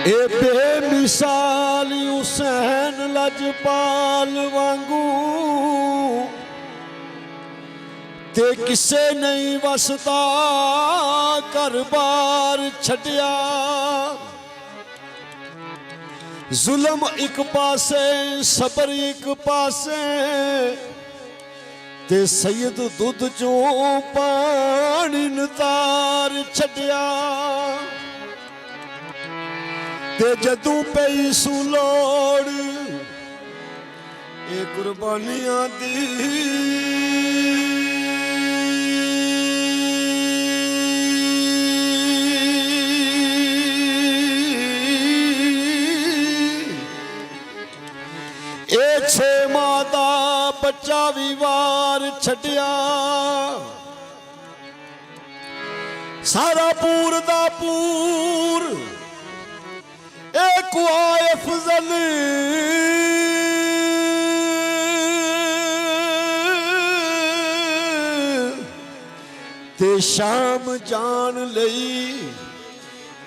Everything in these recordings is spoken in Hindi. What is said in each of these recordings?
ए बेमिसाल हुसैन लजपाल वांगू ते किसे नहीं वसदा घर बार छड्या। जुल्म एक पासे सबर एक पासे ते सैयद दुध चो पानी नतार छड्या। ते जदू पई सू लोड़ ए कुर्बानियां दी छे मां दा बच्चा भी वार छड्या। सारा पूर दा पूर एक आए फजल ते शाम जान लई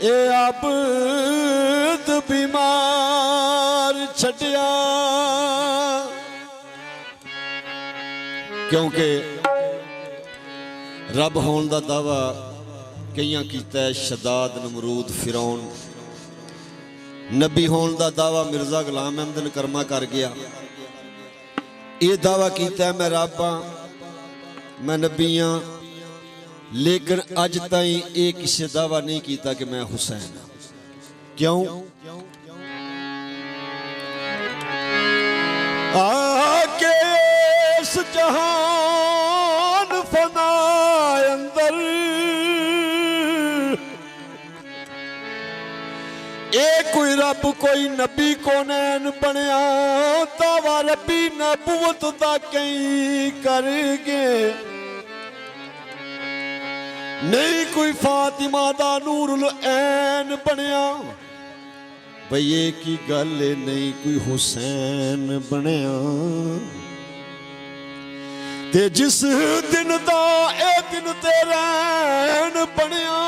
ए अबद बीमार छड्या। क्योंकि रब होने का दावा कईयां कीता है शदाद नमरूद फिरौन। नबी होने का दावा मिर्जा गुलाम अहमद नकरमा कर गया। ये दावा कीता है मैं रब हाँ मैं नबी हाँ, लेकिन अज ताई ये किसी दावा नहीं किया कि मैं हुसैन हाँ। क्यों? आके इस जहान फना अंदर ए कोई रब कोई नबी कोनैन बनया। दावा रबी नबूवत दा कई कर गए, नहीं कोई फातिमा दा नूरुल ऐन बनया। भाई ये की गल नहीं कोई हुसैन बनया। ते जिस दिन दा ए दिन तेरा बनया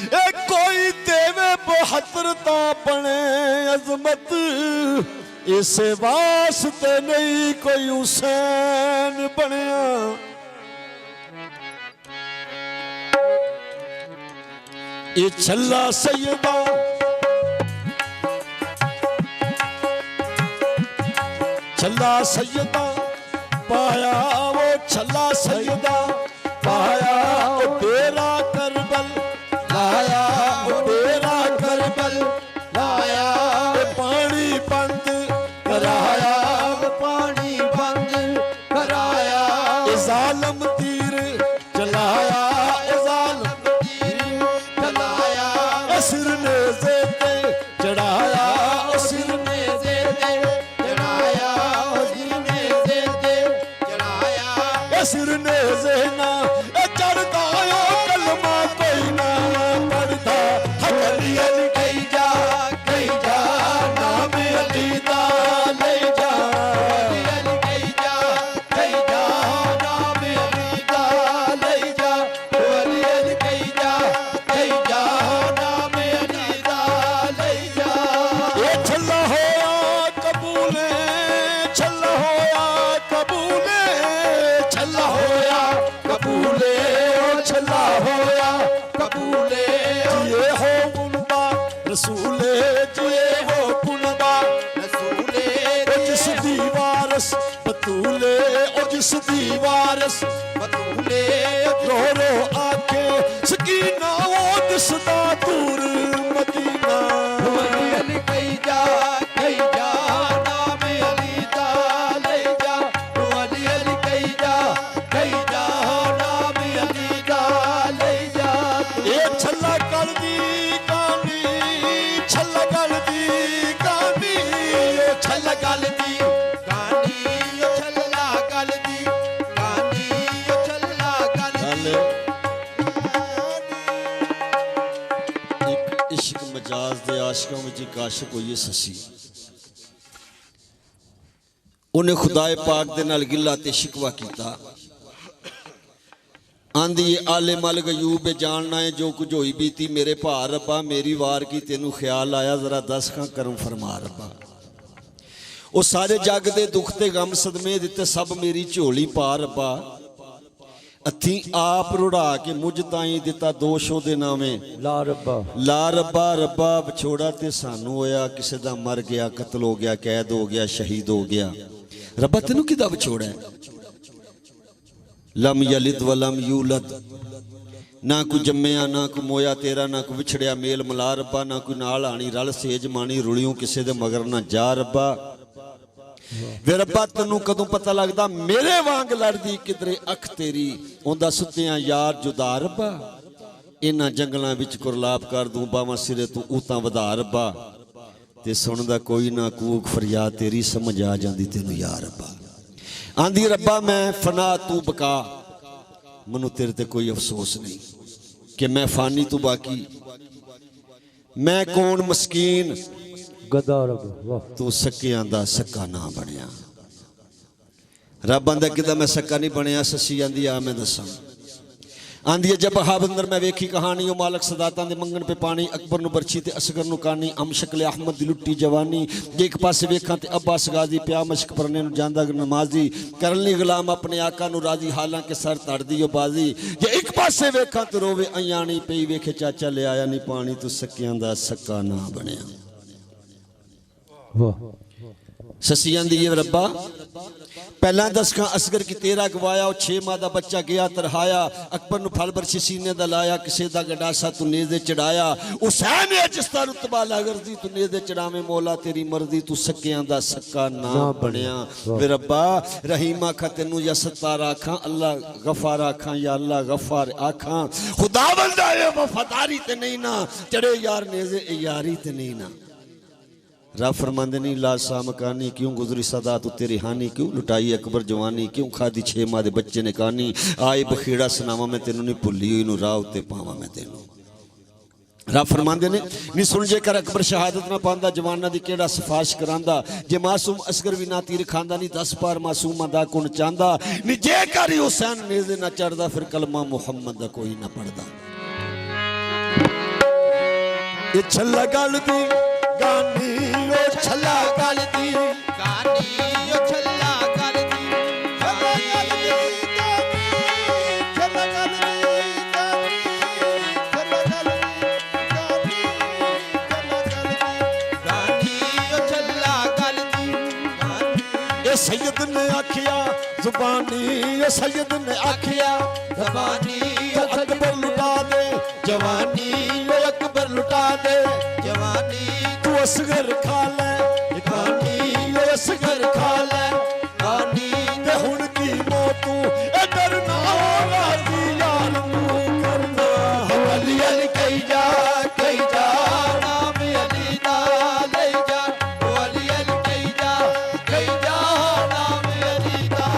ए कोई देवे 72 ता बने अजमत। इस वास्ते नहीं कोई हुसैन बनया। ये छल्ला सैयदा छल्ला सैयदा पाया वो छल्ला सैयदा पाया वो तेरा करबल लाया वो तेरा करबल लाया वो पानी बंद कराया वो पानी बंद कराया। ये जालिम तीर चलाया ये जालिम तीर चलाया। ये सिर ने ज़ेते चढ़ाया सिर ने ज़ेते सिर ने ज़ेना चढ़ता कलमा कोई ना पढ़ता। अली अली कही जा नाम अली दा ले जा। अली अली कही जा नाम अली दा ले जा। अली अली कही जा नाम अली दा ले जा। ये छल्ला होया कबूले छल्ला होया कबूले छल्ला होया कबूले छल्ला होया कबूले। ये हो कुनबा रसूले ये हो कुनबा रसूले। जिस दी वारस बतूले जिस दी वारस बतूले। रो रो आके सकीना वो दिसदा दूर मदीना। अली अली कही जा नाम अली दा ले जा। अली अली कही जा नाम अली दा ले जा। ये छल्ला कर दी कहानी छल्ला कर दी कहानी छल्ला कर दी कहानी छल्ला कर दी कहानी छल्ला कर दी। एक इश्क मजाज दे आशिकों में एक आशिक होइए ससी। उन्हें खुदाए पाक दे नाल गिला ते शिकवा कीता। आंदी आले मल गयूब जानना है जो कुछ होई बीती मेरे भार रब्बा मेरी वार की तेनू ख्याल आया जरा दस खां करम फरमा रब्बा। वो सारे जग दे दुख ते गम सदमे दिते सब मेरी झोली पा रब्बा। अथी आप रुड़ा के मुझ ताई दिता दोष ओदे नामे ला रब्बा रब्बा विछोड़ा ते सानू होया किसे दा मर गया कत्ल हो गया कैद हो गया शहीद हो गया रब्बा तेनू किदा विछोड़ा है। लम यलिद वलम यूलद ना कोई जम्मिया ना कोई मोया तेरा ना कोई विछड़िया मेल मिला रब्बा ना कोई नाल आनी रल सेज मानी रुलियों किसे दे मगर ना जा रब्बा। वे रब्बा तेनू कदों पता लगदा मेरे वांग लड़दी किधरे अख तेरी ओंदा सुत्तियां यार जुदा रब्बा। इन्हां जंगलां विच कुरलाप कर दूं बावां सिरे तू ऊतां वधा रब्बा ते सुनदा कोई ना कूक फरियाद तेरी समझ आ जांदी तेनू या रब्बा। आंधी रब्बा मैं फना तू बका मनु तेरे ते कोई अफसोस नहीं कि मैं फानी तू बाकी मैं कौन मस्कीन गदा रब तू सकियां दा सक्का ना बनया। रब आंदा किदा मैं सक्का नहीं बनया ससी आंदी आ मैं दसा आंधी जब हाबंदर मैं वेखी कहानी ओ मालक सदातां दे मंगण पे पानी अकबर नु बरछी ते असगर नु कानी अम शक्ल अहमद दी लुट्टी जवानी जे एक पासे वेखां ते अब्बास गाजी प्या मशक परने नु जांदा नमाजी करली गुलाम अपने आका नु राजी हालांकि सर तड़दी ओ बाजी जे एक पासे वेखां ते रोवे अयानी पई वेखे चाचा ले आया नहीं पानी तू सकियां दा सक्का ना बनया। वाह ससी आंदी ये रब्बा पहला दस खां असगर की तेरा गवाया और 6 माह दा बच्चा गया तरहाया अकबर नु फल बरछी सीने दा लाया किसे दा गडासा तू नेज़े चढ़ाया हुसैन है जिसदा रुतबा लगरदी तू नेज़े चढ़ावे मौला तेरी मर्जी तू सकियां दा सक्का ना बनया। वे रब्बा रहीम आखा तेनू या सत्तार आखा अल्लाह गफार आखा या अल्लाह गफार आखा खुदावंद है वफादारी ते नहीं ना चढ़े यार नेज़े यारी ते नहीं ना। रब फरमांदे नहीं ला सामकानी क्यों गुजरी सदा तू तेरी हानि क्यों लुटाई अकबर जवानी क्यों खादी 6 माह दे बच्चे ने कहानी आए बखेड़ा सुनावा मैं तेनू नहीं भुली हुई राह उत्ते पावा मैं तेनू। रब फरमांदे ने नहीं सुन जेकर अकबर शहादत ना पांदा जवाना दी केड़ा सिफारिश करांदा जे मासूम असगर भी ना तीर खांदा नहीं 10 बार मासूमा दा कुण चांदा नहीं जेकर हुसैन नेज़े ना चढ़दा फिर कलमा मुहम्मद दा कोई ना पढ़दा। ये छल्ला गल दी गानी ओ छल्ला गल दी गानी ओ छल्ला गल दी छल्ला गल दी गानी छल्ला गल दी गानी छल्ला गल दी गानी ओ छल्ला गल दी। ए सैयद ने आखिया जुबानी ए सैयद ने आखिया जुबानी अकबर लुटा दे जवानी ओ अकबर लुटा दे जवानी असगर खा ले गानी असगर खा ले गानी ते हुण की मौतू ए डरना राजी यार तू करना अली अली कई जा नाम अली दा ले जा ओ अली अली कई जा नाम अली दा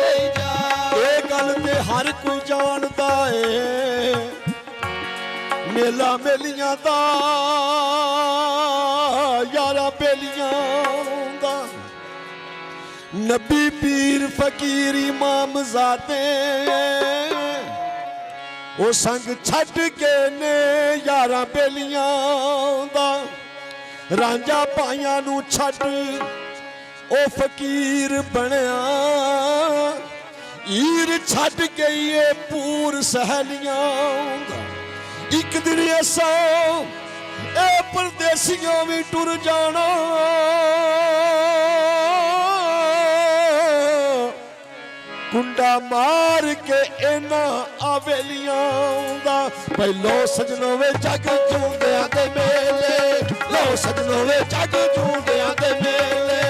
ले जा। ए गल ते हर कोई जानदा ए मेला मेलियां दा यारा बेलियां दा नबी पीर फकीर इमाम ज़ादे ओ संग छड़ के ने यारा बेलियां दा रांझा पाइयां नू छड़ ओ फकीर बनया ईर छड़ गई ए पूर सहेलियां दा। एक दिन ऐसा ए परदेसियों भी टुर जाना कुंडा मार के इना आवेलियां दा भाई लो सजनों वे जग झूंडियां दे मेले लो सजनों वे जग झूंडियां दे मेले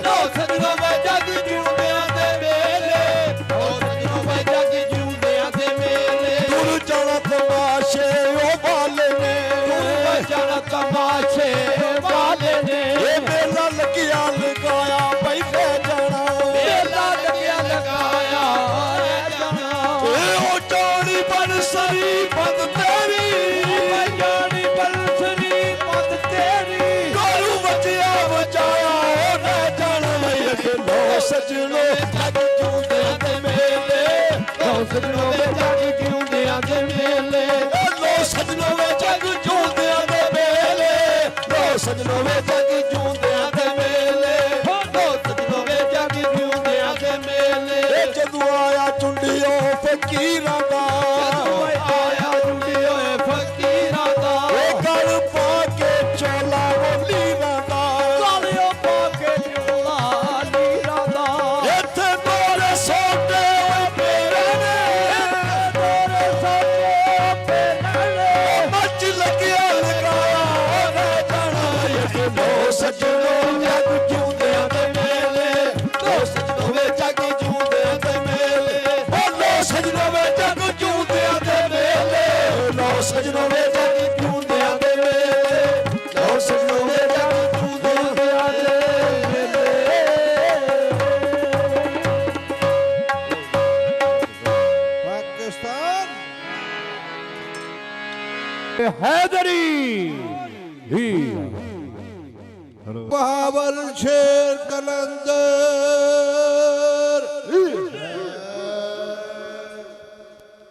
लो सजनों वे जग झूंडियां दे मेले लो सजनों वे जग झूंडियां दे मेले टुर जाना तमाशे ओ वाले ने जाना तमाशे वाले ने ये मेला लगिया लगाया भाई ले जाना मेला लगिया लगाया जाना ओ जानी बरसरी बंद तेरी भाई जानी बरसरी बंद तेरी करू बचिया बचाया हैदरी बहावल शेर कलंदर